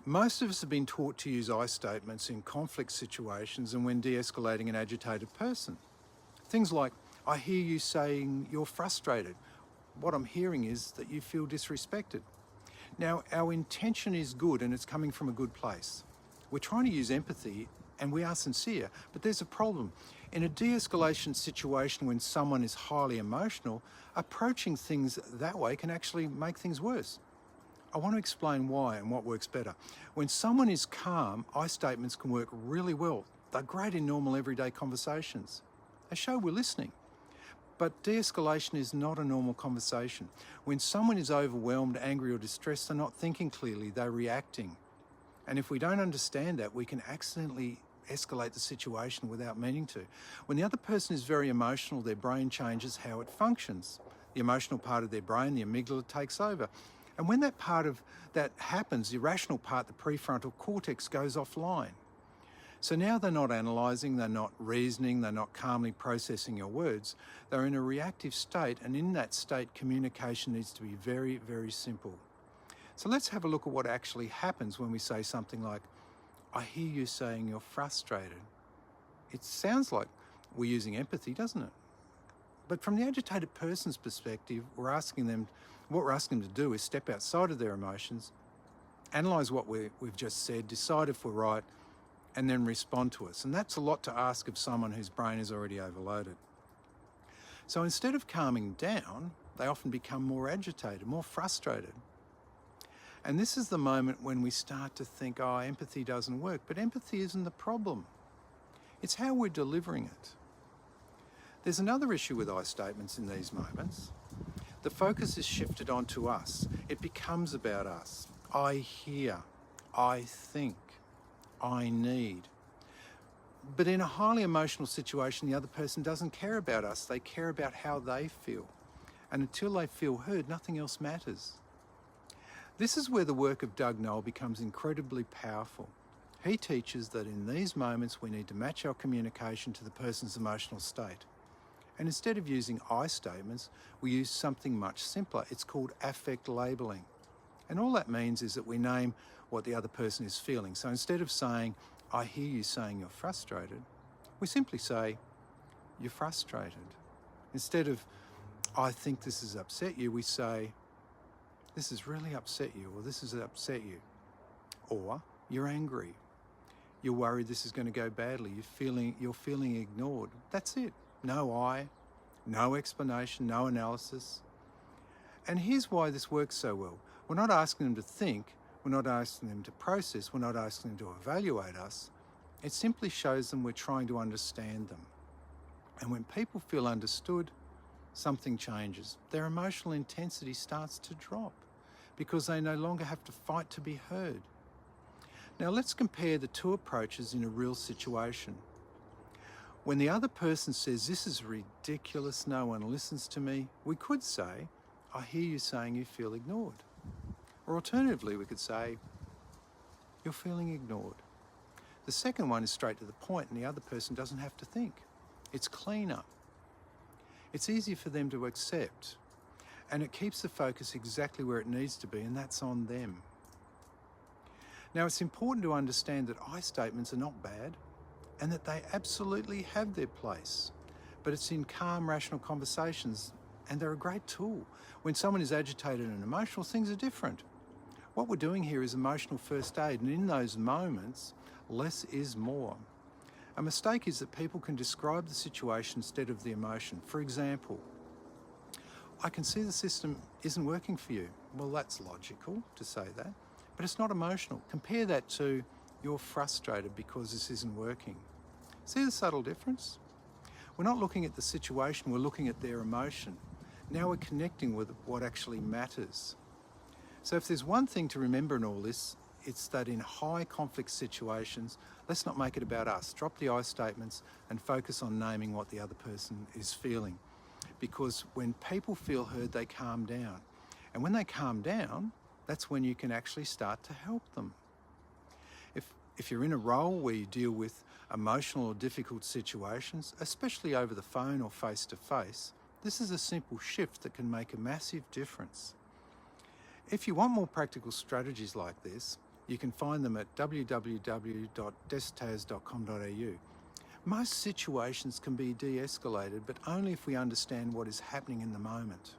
Most of us have been taught to use I statements in conflict situations and when de-escalating an agitated person. Things like, I hear you saying you're frustrated. What I'm hearing is that you feel disrespected. Now, our intention is good and it's coming from a good place. We're trying to use empathy and we are sincere, but there's a problem. In a de-escalation situation when someone is highly emotional, approaching things that way can actually make things worse. I want to explain why and what works better. When someone is calm, I statements can work really well. They're great in normal everyday conversations. They show we're listening. But de-escalation is not a normal conversation. When someone is overwhelmed, angry or distressed, they're not thinking clearly, they're reacting. And if we don't understand that, we can accidentally escalate the situation without meaning to. When the other person is very emotional, their brain changes how it functions. The emotional part of their brain, the amygdala, takes over. And when that part of that happens, the irrational part, the prefrontal cortex, goes offline. So now they're not analysing, they're not reasoning, they're not calmly processing your words. They're in a reactive state, and in that state, communication needs to be very, very simple. So let's have a look at what actually happens when we say something like, I hear you saying you're frustrated. It sounds like we're using empathy, doesn't it? But from the agitated person's perspective, what we're asking them to do is step outside of their emotions, analyse what we've just said, decide if we're right, and then respond to us. And that's a lot to ask of someone whose brain is already overloaded. So instead of calming down, they often become more agitated, more frustrated. And this is the moment when we start to think, oh, empathy doesn't work. But empathy isn't the problem. It's how we're delivering it. There's another issue with I statements in these moments. The focus is shifted onto us. It becomes about us. I hear, I think, I need. But in a highly emotional situation, the other person doesn't care about us. They care about how they feel. And until they feel heard, nothing else matters. This is where the work of Doug Noel becomes incredibly powerful. He teaches that in these moments we need to match our communication to the person's emotional state. And instead of using I statements, we use something much simpler. It's called affect labeling. And all that means is that we name what the other person is feeling. So instead of saying, I hear you saying you're frustrated, we simply say, you're frustrated. Instead of, I think this has upset you, we say, this has really upset you, or this has upset you. Or, you're angry. You're worried this is going to go badly. You're feeling ignored. That's it. No I, no explanation, no analysis. And here's why this works so well. We're not asking them to think, we're not asking them to process, we're not asking them to evaluate us. It simply shows them we're trying to understand them. And when people feel understood, something changes. Their emotional intensity starts to drop because they no longer have to fight to be heard. Now let's compare the two approaches in a real situation. When the other person says, this is ridiculous, no one listens to me, we could say, I hear you saying you feel ignored. Or alternatively, we could say, you're feeling ignored. The second one is straight to the point and the other person doesn't have to think. It's cleaner. It's easier for them to accept. And it keeps the focus exactly where it needs to be, and that's on them. Now, it's important to understand that I statements are not bad and that they absolutely have their place. But it's in calm, rational conversations, and they're a great tool. When someone is agitated and emotional, things are different. What we're doing here is emotional first aid, and in those moments, less is more. A mistake is that people can describe the situation instead of the emotion. For example, I can see the system isn't working for you. Well, that's logical to say that, but it's not emotional. Compare that to you're frustrated because this isn't working. See the subtle difference? We're not looking at the situation, we're looking at their emotion. Now we're connecting with what actually matters. So if there's one thing to remember in all this, it's that in high conflict situations, let's not make it about us. Drop the I statements and focus on naming what the other person is feeling. Because when people feel heard, they calm down. And when they calm down, that's when you can actually start to help them. If you're in a role where you deal with emotional or difficult situations, especially over the phone or face-to-face, this is a simple shift that can make a massive difference. If you want more practical strategies like this, You can find them at www.destaz.com.au. Most situations can be de-escalated, but only if we understand what is happening in the moment.